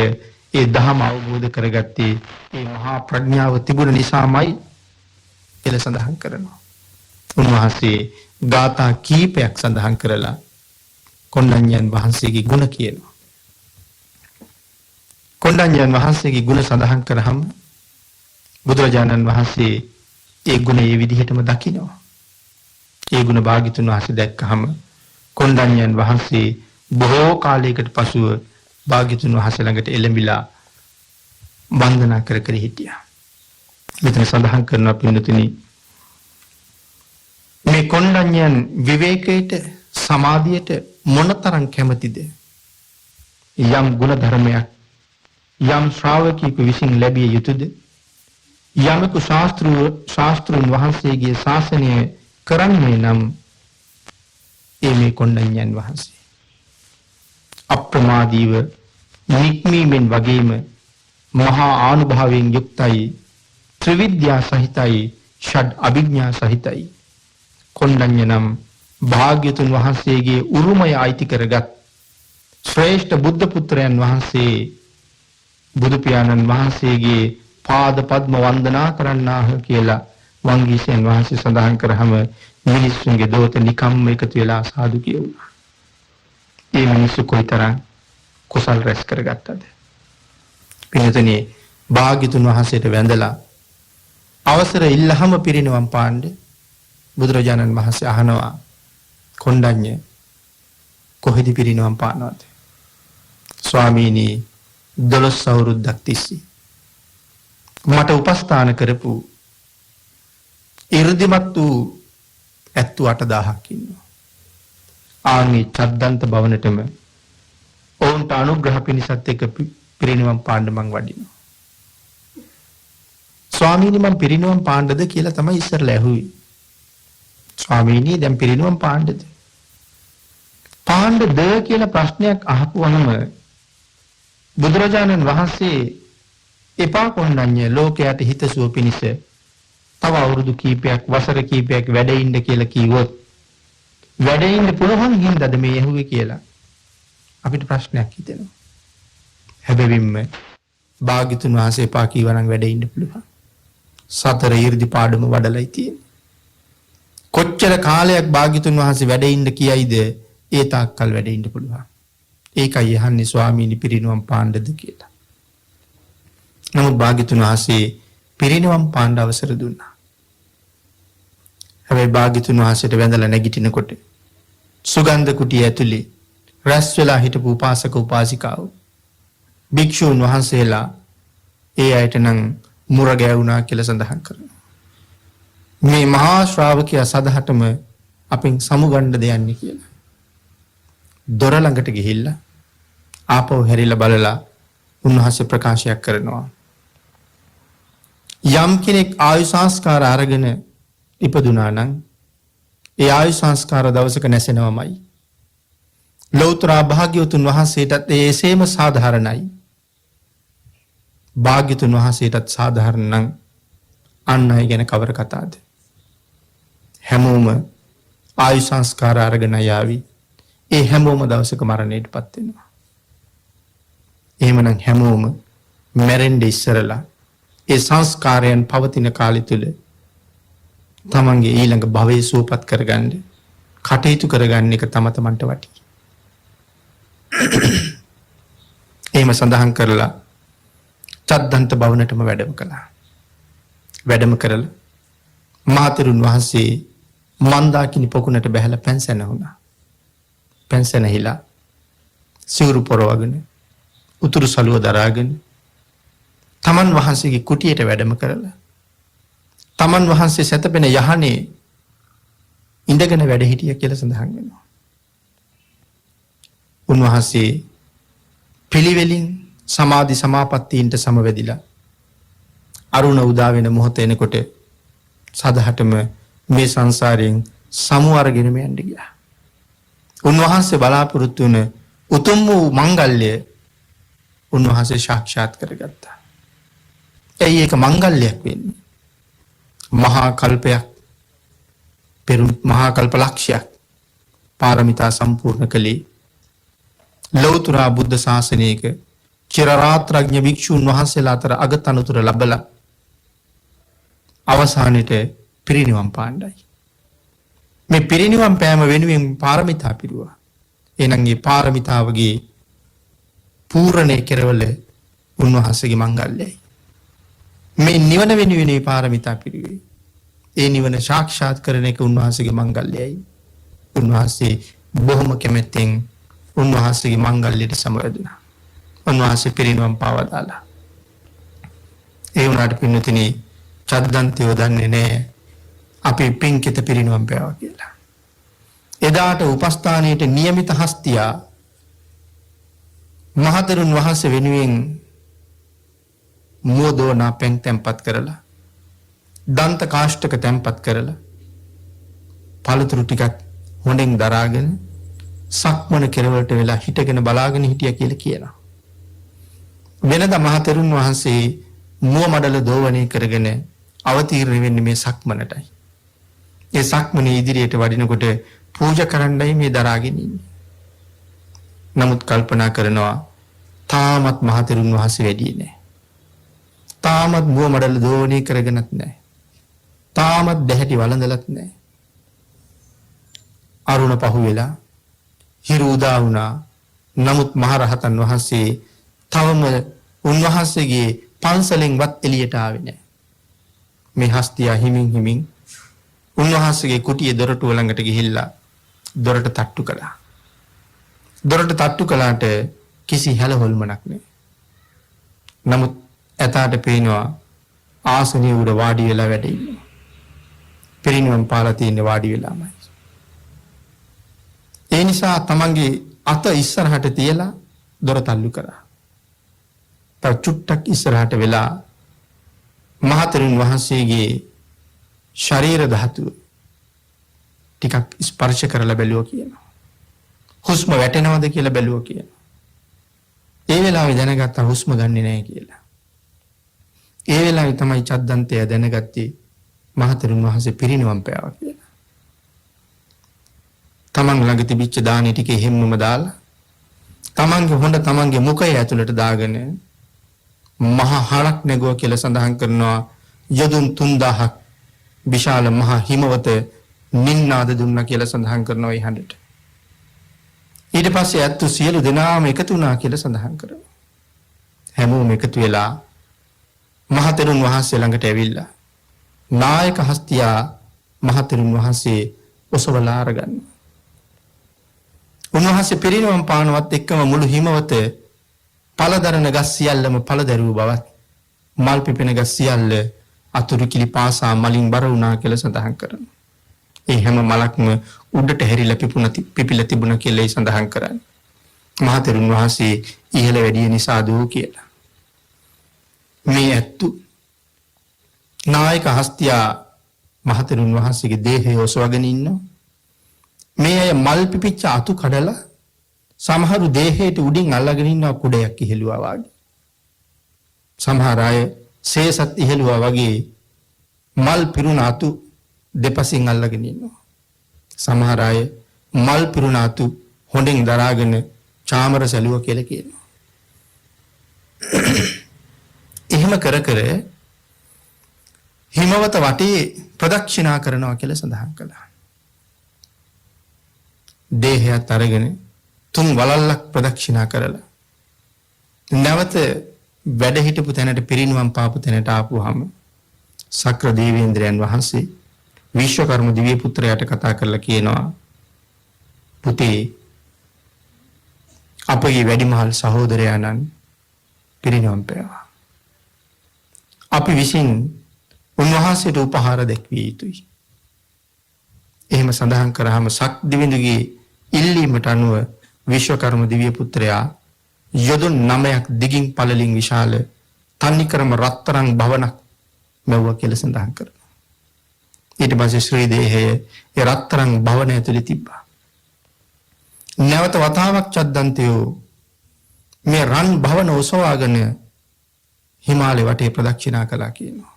ඒ ධහම අවබෝධ කරගත්තේ ඒ මහා ප්‍රඥාව තිබුණ නිසාමයි කියලා සඳහන් කරනවා. උන්වහන්සේ ගාථා කීපයක් සඳහන් කරලා කොණ්ඩඤ්ඤයන් වහන්සේගේ ගුණ කියනවා. කොණ්ඩඤ්ඤයන් වහන්සේගේ ගුණ සඳහන් කරාම බුදුරජාණන් වහන්සේ ඒ ගුණ ඒ විදිහටම දකිනවා. ඒ ගුණ භාග්‍යතුන් වහන්සේ දැක්කහම කොණ්ඩඤ්ඤයන් වහන්සේ බොහෝ කාලයකට පසුව භාග්‍යතුන් වහන්සේ ළඟට එළඹිලා වන්දනා කර කර හිටියා. මෙතන සඳහන් කරනවා පින්නතුනි මේ කොණ්ඩඤ්ඤයන් විවේකයට සමාධියට මොනතරම් කැමතිද? යම් ගුණ ධර්මයක් යම් ශ්‍රාවකයෙකු විසින් ලැබිය යුතුද? යමක ශාස්ත්‍රුන් වහන්සේගේ ශාසනය කරන්නේ නම් ඒ මේ කොණ්ඩඤ්ඤයන් වහන්සේ අප්‍රමාදීව නික්මීමෙන් වගේම මහා ආනුභාවයෙන් යුක්තයි, ත්‍රිවිද්‍යා සහිතයි, ෂඩ් අභිඥා සහිතයි. කොණ්ඩඤ්ඤ නම් භාග්‍යතුන් වහන්සේගේ උරුමය අයිති කරගත් ශ්‍රේෂ්ඨ බුද්ධ පුත්‍රයන් වහන්සේ බුදු පියාණන් වහන්සේගේ පාද පද්ම වන්දනා කරන්නාහ කියලා වංගීසයන් වහන්සේ සඳහන් කරාම මිනිස්සුන්ගේ දෝත නිකම්ම එකතු වෙලා සාදු කියුණා. ඒ මිනිස්සු කොයිතරම් කුසල් රැස් කරගත්තද? පින්වතුනි භාග්‍යතුන් වහන්සේට වැඳලා අවසර ඉල්ලහම පිරිනවම් පාන්න බුදුරජාණන් වහන්සේ අහනවා කොණ්ඩඤ්ඤ කොහෙද පිරිනවම් පානවද? ස්වාමීනි 12 අවුරුද්දක් තිස්සේ මට උපස්ථාන කරපු 이르දිමත් වූ ඇත්තු 8000ක් ඉන්නවා. ආන්ගේ චද්දන්ත භවනටම ඔවුන්ට අනුග්‍රහ පිණිසත් එක්ක පිරිනිවන් පාන්න මං වඩිනවා. ස්වාමීනි මම පිරිනුවම් පාණ්ඩද කියලා තමයි ඉස්සරලා ඇහුවේ. ස්වාමීනි දැන් පිරිනුවම් පාණ්ඩද? පාණ්ඩද කියලා ප්‍රශ්නයක් අහපුවහම බුදුරජාණන් වහන්සේ එපා කොණ්ණඤ්ඤ ලෝකයට හිතසුව පිණිස තව අවුරුදු කීපයක් වසර කීපයක් වැඩ ඉන්න කියලා කිව්වොත් වැඩ ඉන්න පුළුවන් හින්දාද මේ ඇහුවේ කියලා අපිට ප්‍රශ්නයක් හිතෙනවා. හැබැයිම භාග්‍යතුන් වහන්සේ එපා කීවනම් වැඩ ඉන්න පුළුවන්. සතර ඊර්දි පාඩම වඩලයි තියෙන්නේ. කොච්චර කාලයක් භාග්‍යතුන් වහන්සේ වැඩ ඉන්න කියයිද ඒ තාක්කල් වැඩ ඉන්න පුළුවන්. ඒකයි යහන්නේ ස්වාමීනි පිරිනුවම් පාණ්ඩද කියලා. නමුත් භාග්‍යතුන් වහන්සේ පිරිනුවම් පාණ්ඩ අවසර දුන්නා. හැබැයි භාග්‍යතුන් වහන්සේට වැඳලා නැගිටිනකොට සුගන්ධ කුටිය ඇතුලේ රැස් වෙලා හිටපු උපාසක උපාසිකාවෝ භික්ෂුන් වහන්සේලා ඒ අයට නම් මුර ගැවුනා කියලා සඳහන් කරනවා. මේ මහා ශ්‍රාවකයා සදහටම අපෙන් සමුගන්න දෙයන්නේ කියලා. දොර ළඟට ගිහිල්ලා ආපහු හැරිලා බලලා උන්වහන්සේ ප්‍රකාශයක් කරනවා. යම් කෙනෙක් ආයු සංස්කාර අරගෙන ඉපදුනා නම් ඒ ආයු සංස්කාර දවසක නැසෙනවමයි. ලෞතර භාග්‍යවතුන් වහන්සේටත් ඒසේම සාධාරණයි. භාග්‍යතුන් වහන්සේටත් සාධාරණ නම් අන් අය ගැන කවර කතාද? හැමෝම ආයු සංස්කාර අරගෙන යාවි. ඒ හැමෝම දවසක මරණයටපත් වෙනවා. එහෙමනම් හැමෝම මැරෙන්න ඉස්සරලා ඒ සංස්කාරයන් පවතින කාලය තුල තමන්ගේ ඊළඟ භවයේ සුවපත් කරගන්න කටයුතු කරගන්න එක තම තමන්ට වටී. එහෙම සඳහන් කරලා චද්දන්ත භවනටම වැඩම කළා. වැඩම කරලා මාතරුන් වහන්සේ මන්දාකිනි පොකුණට බැහැලා පැන්සැන වුණා. පැන්සැනහිලා සිවුරු පොරවගෙන උතුරු සළුව දරාගෙන තමන් වහන්සේගේ කුටියට වැඩම කරලා තමන් වහන්සේ සැතපෙන යහනේ ඉඳගෙන වැඩ හිටිය කියලා සඳහන් වෙනවා. උන්වහන්සේ පිළිවෙලින් සමාධි සමාපත්තීන්ට සමවැදිලා අරුණ උදා වෙන මොහොත එනකොට සදහටම මේ සංසාරයෙන් සමු අරගෙනම යන්න ගියා. උන්වහන්සේ බලාපොරොත්තු වුණ උතුම් වූ මංගල්‍ය උන්වහන්සේ සාක්ෂාත් කරගත්තා. ඇයි ඒක මංගල්‍යයක් වෙන්නේ? මහා කල්පයක් මහා කල්ප ලක්ෂයක් පාරමිතා සම්පූර්ණ කළේ ලෞතර බුද්ධ ශාසනයක චිරරාත්‍රඥ භික්ෂුන් වහන්සේලා අතර අගතනතුර ලැබලා අවසානයේට පිරිනිවන් පාණ්ඩයි. මේ පිරිනිවන් පෑම වෙනුවෙන් පාරමිතා පිරුවා. එහෙනම් මේ පාරමිතාවගේ පූර්ණේ කෙරවල උන්වහන්සේගේ මංගල්‍යයි. මේ නිවන වෙනුවෙන් මේ පාරමිතා පිරුවේ. ඒ නිවන සාක්ෂාත් කරන එක උන්වහන්සේගේ මංගල්‍යයි. උන්වහන්සේ බොහොම කැමැත්තෙන් උන්වහන්සේගේ මංගල්‍යයට සමවැදුණා. උන්වහන්සේ පිරිනිවන් පාවා දාලා. ඒ වුණාට පින්නතිනි චද්දන්තයෝ දන්නේ නැහැ අපි පින්කිත පිරිනිවන් පෑවා කියලා. එදාට උපස්ථානයේට નિયમિત හස්තියා මහතෙරුන් වහන්සේ වෙනුවෙන් මෝදෝනා පෙන් තැන්පත් කරලා දන්ත කාෂ්ඨක තැන්පත් කරලා පළතුරු ටිකක් හොඳින් දරාගෙන සක්මන කෙරවලට වෙලා හිටගෙන බලාගෙන හිටියා කියලා කියනවා. වෙනදා මහතෙරුන් වහන්සේ මුව මඩල දෝවණය කරගෙන අවතීර්ණ වෙන්නේ මේ සක්මනටයි. ඒ සක්මනේ ඉදිරියට වඩිනකොට පූජා කරන්නයි මේ දරාගෙන ඉන්නේ. නමුත් කල්පනා කරනවා තාමත් මහතෙරුන් වහන්සේ වැඩියේ නැහැ. තාමත් මුව මඩල දෝවණය කරගෙනත් නැහැ. තාමත් දැහැටි වළඳලත් නැහැ. අරුණ පහුවෙලා හිරු උදා වුණා. නමුත් මහරහතන් වහන්සේ තවම උන්වහන්සේගේ පන්සලෙන්වත් එළියට ආවේ නැහැ. මේ හස්තියා හිමින් උන්වහන්සේගේ කුටියේ දොරටුව ළඟට ගිහිල්ලා දොරට තට්ටු කළා. දොරට තට්ටු කළාට කිසි හැලහොල්මනක් නැහැ. නමුත් එතාට පේනවා ආසනිය උඩ වාඩි වෙලා වැඩ ඉන්නවා. පිරිනිවන් පාලා තියෙන වාඩි වෙලාමයි. ඒ නිසා තමන්ගේ අත ඉස්සරහට තියලා දොර තල්ලු කරා. තව චුට්ටක් ඉස්සරහට වෙලා මහතෙරුන් වහන්සේගේ ශරීර ධාතුව ටිකක් ස්පර්ශ කරලා බැලුවා කියනවා. හුස්ම වැටෙනවද කියලා බැලුවා කියනවා. ඒ වෙලාවේ දැනගත්තා හුස්ම ගන්නෙ නැහැ කියලා. ඒ වෙලාවේ තමයි චද්දන්තය දැනගත්තේ මහතෙරුන් වහන්සේ පිරිනිවන් පෑවා කියලා. තමන් ළඟ තිබිච්ච දානි ටිකේ හැම්මම දාලා තමන්ගේ හොඬ තමන්ගේ මුඛය ඇතුළට දාගෙන මහා හරක් නැගුවා කියලා සඳහන් කරනවා. යදුන් 3000ක් විශාල මහා හිමවත නින්නාද දුන්නා කියලා සඳහන් කරනවා ඒ හඬට. ඊට පස්සේ ඇත්තු සියලු දෙනාම එකතු වුණා කියලා සඳහන් කරනවා. හැමෝම එකතු වෙලා මහතෙරුන් වහන්සේ ළඟට ඇවිල්ලා නායක හස්තියා මහතෙරුන් වහන්සේ ඔසවලා අරගන්නවා. උන්වහන්සේ පිරිනිවන් පානවත් එක්කම මුළු හිමවත පළදරන ගස් සියල්ලම පළදරුව බවත් මල් පිපෙන ගස් සියල්ල අතුරු කිලි පාසා මලින් බර වුණා කියලා සඳහන් කරනවා. ඒ හැම මලක්ම උඩට හැරිලා පිපිලා තිබුණා කියලා සඳහන් කරන්නේ. මහතෙරුන් වහන්සේ ඉහළ වැඩිය නිසා දෝ කියලා. මේ ඇත්තු නායක හස්තියා මහතෙරුන් වහන්සේගේ දේහය ඔසවගෙන ඉන්නවා. මේ අය මල් පිපිච්ච අතු කඩලා සමහරු දේහයට උඩින් අල්ලගෙන ඉන්නවා කුඩයක් ඉහෙළුවා වගේ. සමහර අය සේසත් ඉහෙළුවා වගේ මල් පිරුණ අතු දෙපසින් අල්ලගෙන ඉන්නවා. සමහර අය මල් පිරුණ අතු හොඬින් දරාගෙන චාමර සැලුව කියලා කියනවා. එහෙම කර කර හිමවත වටේ ප්‍රදක්ෂිනා කරනවා කියලා සඳහන් කළා. දේහයත් අරගෙන 3 වලල්ලක් ප්‍රදක්ෂිනා කරලා නැවත වැඩ හිටපු තැනට පිරිනිවන් පාපු තැනට ආපුවාම සක්‍ර දේවේන්ද්‍රයන් වහන්සේ විශ්වකර්ම දිව්‍ය පුත්‍රයාට කතා කරලා කියනවා පුතේ අපගේ වැඩිමහල් සහෝදරයාණන් පිරිනිවන් පෑවා. අපි විසින් උන්වහන්සේට උපහාර දැක්විය යුතුයි. එහෙම සඳහන් කරාම සක් දිවිඳුගේ ඉල්ලීමට අනුව විශ්වකර්ම දිව්‍ය පුත්‍රයා යොදුන් 9ක් දිගින් පළලින් විශාල තන්නිකරම රත්තරන් භවනක් මෙවුවා කියලා සඳහන් කරනවා. ඊට පස්සේ ශ්‍රී දේහය ඒ රත්තරන් භවන ඇතුලේ තිබ්බා. නැවත වතාවක් චද්දන්තයෝ මේ රන් භවන ඔසවාගෙන හිමාලය වටේ ප්‍රදක්ෂිනා කළා කියනවා.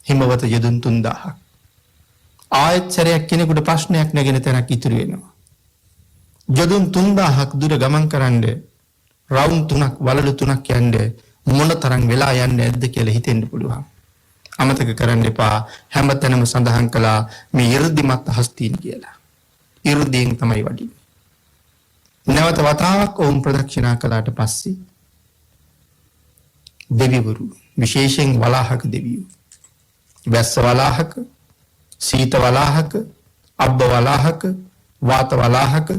හිමවත යදුන් 3000ක්. ආයත් සැරයක් කෙනෙකුට ප්‍රශ්නයක් නැගෙන තැනක් ඉතුරු වෙනවා. යදුන් 3000ක් දුර ගමන් කරන්න රවුම් 3ක් වලලු 3ක් යන්න මොන තරම් වෙලා යන්නේ නැද්ද කියලා හිතෙන්න පුළුවන්. අමතක කරන්න එපා හැමතැනම සඳහන් කළා මේ 이르දිමත් හස්තීන් කියලා. 이르දීන් තමයි වඩින්නේ. නැවත වතාවක් ඕම් ප්‍රදක්ෂිනා කළාට පස්සේ දෙවිවරු විශේෂයෙන් වලාහක දෙවියෝ වැස්ස වලාහක සීත වලාහක අබ්බ වලාහක වාත වලාහක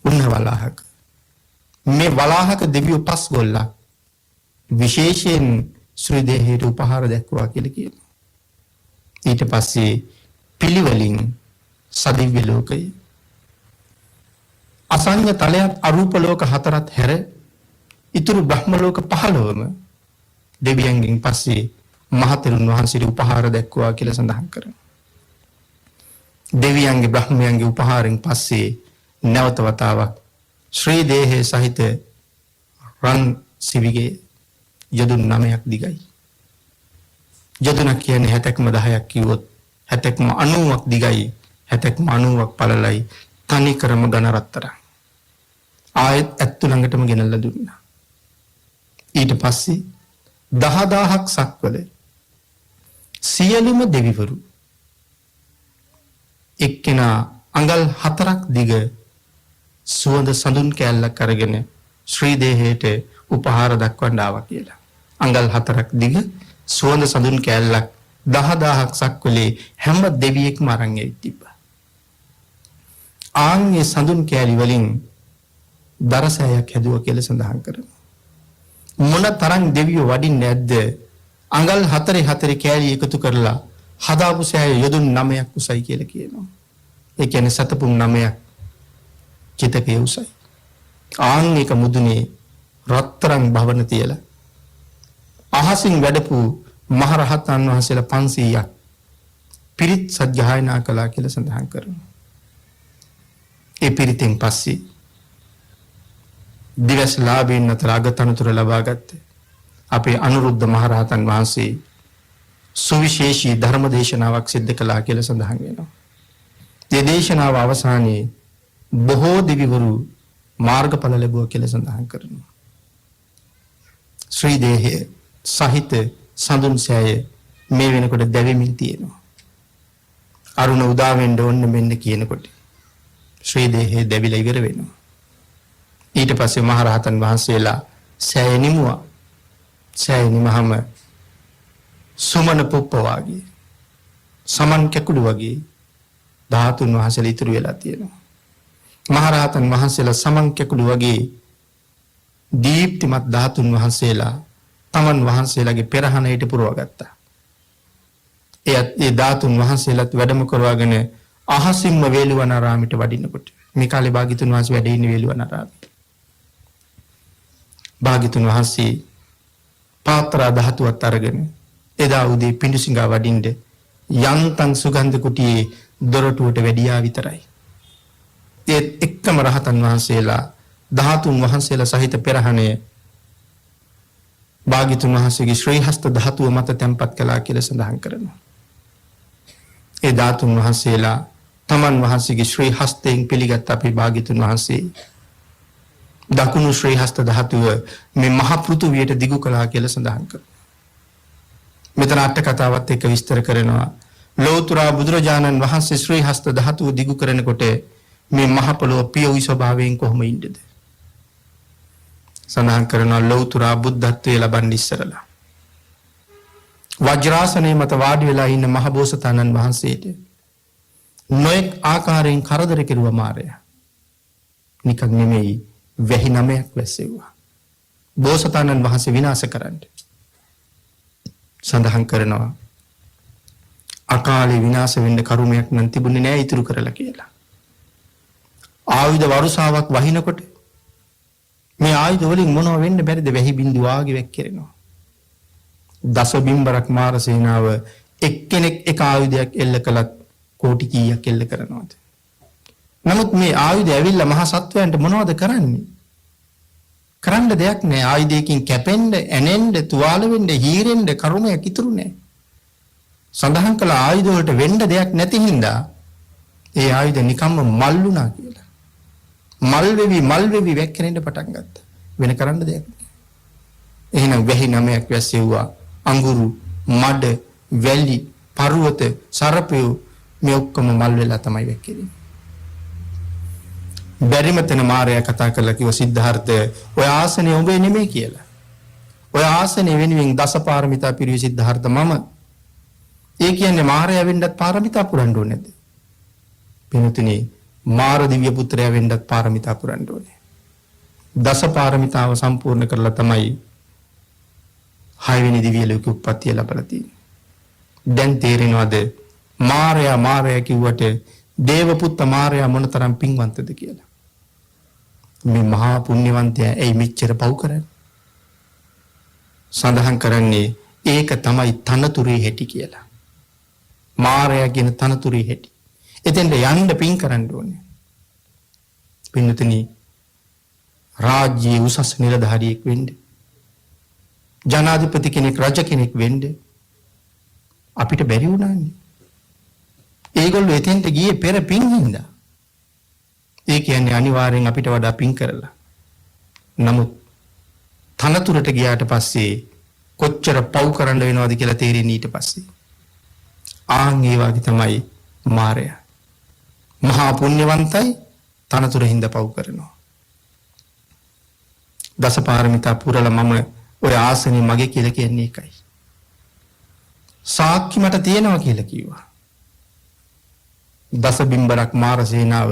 උන්න වලාහක මේ වලාහක දෙවියෝ පස් ගොල්ලා විශේෂයෙන් ශ්‍රී දේහයට උපහාර දැක්වුවා කියලා කියනවා. ඊට පස්සේ පිළිවෙලින් සදිව්‍ය ලෝකයේ අසංඥ තලයක් අරූප ලෝක 4ත් හැර ඉතුරු බ්‍රහ්ම ලෝක 15ම දෙවියන්ගෙන් පස්සේ මහතෙරුන් වහන්සේට උපහාර දැක්වුවා කියලා සඳහන් කරනවා. දෙවියන්ගේ බ්‍රහ්මයන්ගේ උපහාරෙන් පස්සේ නැවත වතාවක් ශ්‍රී දේහය සහිත රන් සිවිගේ යදුන් 9ක් දිගයි. යදුනක් කියන්නේ 70ක්ම 10ක් කිව්වොත් 70ක්ම 90ක් දිගයි 70ක්ම 90ක් පළලයි තනි කරම ඝන රත්තරන්. ආයෙත් ඇත්තු ළඟටම ගෙනල්ලා දුන්නා. ඊට පස්සේ 10000ක් සක්වල සියලුම දෙවිවරු එක්කෙනා අඟල් 4ක් දිග සුවඳ සඳුන් කෑල්ලක් අරගෙන ශ්‍රී දේහයට උපහාර දක්වන්න ආවා කියලා. අඟල් 4ක් දිග සුවඳ සඳුන් කෑල්ලක් 10000ක් සක්වලේ හැම දෙවියෙක්ම අරන් ඇවිත් තිබ්බා. ආන්ගේ සඳුන් කෑලි වලින් දරසෑයක් හැදුවා කියලා සඳහන් කරනවා. මොන තරම් දෙවියෝ වඩින්නේ නැද්ද? අඟල් 4 කෑලි එකතු කරලා හදාපු සෑය යොදුන් 9ක් උසයි කියලා කියනවා. ඒ කියන්නේ සතපුම් 9ක් චිතකයේ උසයි. ආන් එක මුදුනේ රත්තරන් භවන තියලා අහසින් වැඩපු මහරහතන් වහන්සේලා 500ක් පිරිත් සජ්ජායනා කළා කියලා සඳහන් කරනවා. ඒ පිරිතෙන් පස්සේ දිවස් ලාභයෙන් අතර අගතනතුර ලබා ගත්තේ අපේ අනුරුද්ධ මහරහතන් වහන්සේ සුවිශේෂී ධර්ම දේශනාවක් සිද්ධ කළා කියලා සඳහන් වෙනවා. මේ දේශනාව අවසානයේ බොහෝ දිවිවරු මාර්ගඵල ලැබුවා කියලා සඳහන් කරනවා. ශ්‍රී දේහය සහිත සඳුන් සෑය මේ වෙනකොට දැවෙමින් තියෙනවා. අරුණ උදා වෙන්න ඕන මෙන්න කියනකොට ශ්‍රී දේහය දැවිලා ඉවර වෙනවා. ඊට පස්සේ මහරහතන් වහන්සේලා සෑය නිමුවා. සෑය නිමහම සුමන පුප්ප වගේ සමන් කැකුළු වගේ ධාතුන් වහන්සේලා ඉතුරු වෙලා තියෙනවා. මහරහතන් වහන්සේලා සමන් කැකුළු වගේ දීප්තිමත් ධාතුන් වහන්සේලා තමන් වහන්සේලාගේ පෙරහනට පුරවගත්තා. ඒ ධාතුන් වහන්සේලාත් වැඩම කරවාගෙන අහසින්ම වේළුවනාරාමයට වඩිනකොට මේ කාලේ භාග්‍යතුන් වහන්සේ වැඩ ඉන්නේ වේළුවනාරාමයේ. භාග්‍යතුන් වහන්සේ පාත්‍රා ධාතුවත් අරගෙන එදා උදේ පිඬුසිඟා වඩින්න යන්තම් සුගන්ධ කුටියේ දොරටුවට වැඩියා විතරයි. ඒ එක්කම රහතන් වහන්සේලා ධාතුන් වහන්සේලා සහිත පෙරහණය භාග්‍යතුන් වහන්සේගේ ශ්‍රී හස්ත ධාතුව මත තැන්පත් කළා කියලා සඳහන් කරනවා. ඒ ධාතුන් වහන්සේලා තමන් වහන්සේගේ ශ්‍රී හස්තයෙන් පිළිගත් අපේ භාග්‍යතුන් වහන්සේ දකුණු ශ්‍රී හස්ත ධාතුව මේ මහ පෘථුවියට දිගු කළා කියලා සඳහන් කරනවා. මෙතන අට කතාවත් එක්ක විස්තර කරනවා. ලෝතර බුදුරජාණන් වහන්සේ ශ්‍රී හස්ත ධාතුව දිගු කරනකොට මේ මහ පොළොව පියවි ස්වභාවයෙන් කොහොම ඉන්නද? සඳහන් කරනවා ලෞතර බුද්ධත්වයේ ලබන්න ඉස්සරලා වජ්‍රාසනයේ මත වාඩි වෙලා ඉන්න මහ බෝසතාණන් වහන්සේට නොඑක් ආකාරයෙන් කරදර කෙරුවා මාරයා. නිකන් නෙමෙයි වැහි නමයක් වැස්සෙව්වා. බෝසතාණන් වහන්සේ විනාශ කරන්න. සඳහන් කරනවා අකාලේ විනාශ වෙන්න කරුමයක් නම් තිබුණේ නෑ ඉතුරු කරලා කියලා. ආයුධ වරුසාවක් වහිනකොට මේ ආයුධ වලින් මොනව වෙන්න බැරිද? වැහි බින්දු වාගේ වැක්කිරෙනවා. දස බිම්බරක් මාර සේනාව එක්කෙනෙක් එක ආයුධයක් එල්ල කළත් කෝටි කීයක් එල්ල කරනවාද? නමුත් මේ ආයුධය ඇවිල්ලා මහා සත්වයන්ට මොනවද කරන්නේ? කරන්න දෙයක් නෑ. ආයුධයකින් කැපෙන්න, ඇනෙන්න, තුවාල වෙන්න, හීරෙන්න කරුමයක් ඉතුරු නෑ. සඳහන් කළ ආයුධ වලට වෙන්න දෙයක් නැති හින්දා ඒ ආයුධ නිකම්ම මල් වුණා කියලා. මල් වෙවි වැක්කිරෙන්න පටන් ගත්තා. වෙන කරන්න දෙයක් නෑ. එහෙනම් වැහි නමයක් වැස්සෙව්වා. අඟුරු, මඩ, වැලි, පර්වත, සර්පය මේ ඔක්කොම මල් වෙලා තමයි වැක්කිරෙන්නේ. බැරිම තැන මාරයා කතා කරලා කිව්ව සිද්ධාර්ථ ඔය ආසනේ ඔබේ නෙමෙයි කියලා. ඔය ආසනේ වෙනුවෙන් දසපාරමිතා පිරිවි සිද්ධාර්ථ මම. ඒ කියන්නේ මාරයා වෙන්නත් පාරමිතා පුරන්න ඕනේ නැද්ද? පින්තුනේ මාර දිව්‍ය පුත්‍රයා වෙන්නත් පාරමිතා පුරන්න ඕනේ. දසපාරමිතාව සම්පූර්ණ කරලා තමයි 6 වෙනි දිව්‍ය ලෝක උප්පත්තිය ලැබලා තියෙන්නේ. දැන් තේරෙනවද මාරයා කිව්වට දේවපුත්ත මාරයා මොනතරම් පින්වන්තද කියලා? මේ මහා පුණ්‍යවන්තයා එයි මෙච්චර පව් කරන්නේ. සඳහන් කරන්නේ ඒක තමයි තනතුරේ හැටි කියලා. මාරයා කියන තනතුරේ හැටි. එතෙන්ද යන්න පින් කරන්න ඕනේ. පින්නතනි රාජ්‍යයේ උසස් නිලධාරියෙක් වෙන්න, ජනාධිපති කෙනෙක්, රජ කෙනෙක් වෙන්න අපිට බැරි වුණානේ. ඒගොල්ලෝ එතෙන්ට ගියේ පෙර පින් හින්දා. ඒ කියන්නේ අනිවාර්යෙන් අපිට වඩා පින් කරලා. නමුත් තනතුරට ගියාට පස්සේ කොච්චර පව් කරන්න වෙනවද කියලා තේරෙන්නේ ඊට පස්සේ. ආන් ඒ වගේ තමයි මාරයා. මහා පුණ්‍යවන්තයි තනතුර හින්දා පව් කරනවා. දසපාරමිතා පුරලා මම ඔය ආසනේ මගේ කියලා කියන්නේ ඒකයි. සාක්ෂි මට තියෙනවා කියලා කිව්වා. දස බිම්බරක් මාර සේනාව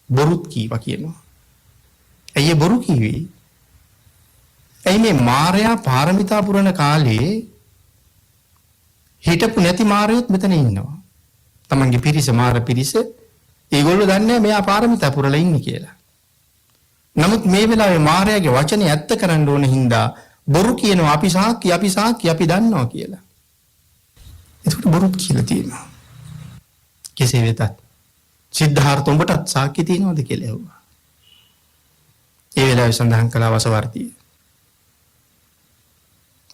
බොරුත් කීවා කියනවා. ඇයි බොරු කිව්වේ? ඇයි මේ මාරයා පාරමිතා පුරන කාලේ හිටපු නැති මාරයොත් මෙතන ඉන්නවා. තමන්ගේ පිරිස මාර පිරිස ඒගොල්ලෝ දන්නේ මෙයා පාරමිතා පුරලා ඉන්නේ කියලා. නමුත් මේ වෙලාවේ මාරයාගේ වචනේ ඇත්ත කරන්න ඕන හින්දා බොරු කියනවා අපි සාක්කි අපි දන්නවා කියලා. එතකොට බොරුත් කියලා තියෙනවා. කෙසේ වෙතත් සිද්ධාර්ථ උඹටත් සාක්ෂි තියෙනවද කියලා ඇහුවා. ඒ වෙලාවේ සඳහන් කළා වසවර්තිය.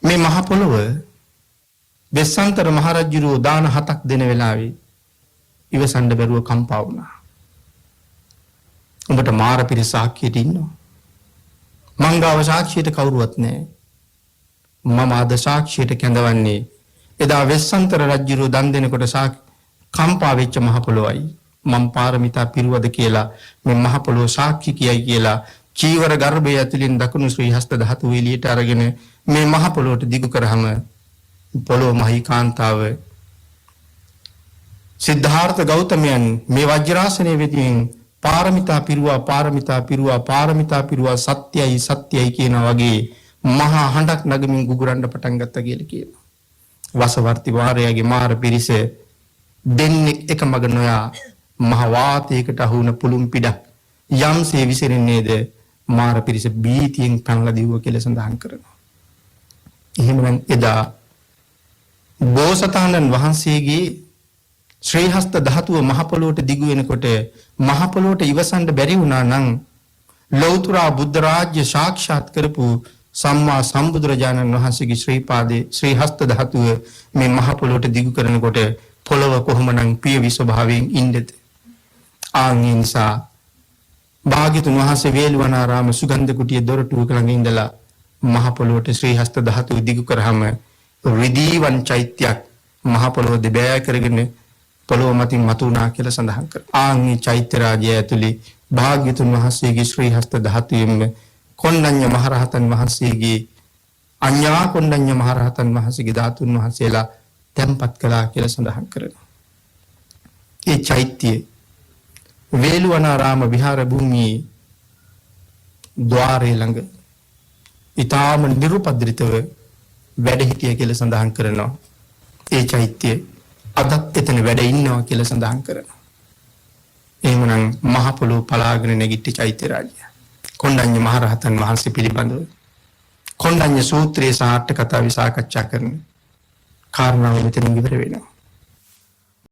මේ මහ පොළොව වෙස්සන්තර මහරජුරෝ දාන 7ක් දෙන වෙලාවේ ඉවසන්න බැරුව කම්පා වුණා. උඹට මාර පිරිස සාක්ෂියට ඉන්නවා. මංගාව සාක්ෂියට කවුරුවත් නැහැ. මම අද සාක්ෂියට කැඳවන්නේ එදා වෙස්සන්තර රජුරෝ දන් දෙනකොට කම්පා වෙච්ච මහ පොළොවයි. මම පාරමිතා පිරුවද කියලා මේ මහ පොළොව සාක්ෂි කියයි කියලා චීවර ගර්භය ඇතුලින් දකුණු ශ්‍රී හස්ත ධාතු එළියට අරගෙන මේ මහ පොළොවට දිගු කරාම පොළොව මහී කාන්තාව සිද්ධාර්ථ ගෞතමයන් මේ වජ්‍රාසනයේ වෙතින් පාරමිතා පිරුවා සත්‍යයි කියනවා වගේ මහා හඬක් නගමින් ගුගුරන්න පටන් ගත්තා කියලා කියනවා. වසවර්ති වාරයාගේ මාර පිරිස දෙන්නෙක් එක මග නොයා මහ වාතයකට අහු වුණ පුළුම් පිටක් යම්සේ විසිරෙන්නේද මාර පිරිස බීතියෙන් පැනලා දිව්වා කියලා සඳහන් කරනවා. එහෙමනම් එදා බෝසතාණන් වහන්සේගේ ශ්‍රී හස්ත ධාතුව මහ පොළොවට දිගු වෙනකොට මහ පොළොවට ඉවසන්න බැරි වුණා නම් ලෞතර බුද්ධ රාජ්‍ය සාක්ෂාත් කරපු සම්මා සම්බුදුරජාණන් වහන්සේගේ ශ්‍රී පාදේ ශ්‍රී හස්ත ධාතුව මේ මහ පොළොවට දිගු කරනකොට පොළොව කොහොමනම් පියවි ස්වභාවයෙන් ඉන්නද? ආනිසා භාග්‍යතුන් වහන්සේ වේළුවනාරාම සුගන්ධ කුටියේ දොරටුවක ළඟ ඉඳලා මහ පොළොවට ශ්‍රී හස්ත ධාතුව දිගු කරාම රිදීවන් චෛත්‍යයක් මහ පොළොව දෙබෑ කරගෙන පොළොව මතින් මතුණා කියලා සඳහන් කරනවා. ආන්ගේ චෛත්‍ය රාජ්‍යය ඇතුලේ භාග්‍යතුන් වහන්සේගේ ශ්‍රී හස්ත ධාතුවෙම කොණ්ඩඤ්ඤ මහරහතන් වහන්සේගේ අඤ්ඤා කොණ්ඩඤ්ඤ මහරහතන් වහන්සේගේ ධාතුන් වහන්සේලා තැන්පත් කළා කියලා සඳහන් කරනවා. ඒ චෛත්‍ය වේළුවනාරාම විහාර භූමියේ ద్వාරය ළඟ ඊටාම නිරුපද්‍රිතව වැඩ හිටිය කියලා සඳහන් කරනවා. ඒ චෛත්‍ය අදත් එතන වැඩ ඉන්නවා කියලා සඳහන් කරනවා. එහෙමනම් මහ පොළොව පලාගෙන නැගිටි චෛත්‍ය රාජ්‍යය. කොණ්ඩඤ්ඤ මහරහතන් වහන්සේ පිළිබඳව කොණ්ඩඤ්ඤ සූත්‍රයේ සාර්ථක කතා විසාකච්ඡා කරන කාරණාව මෙතනින් ඉවර වෙනවා.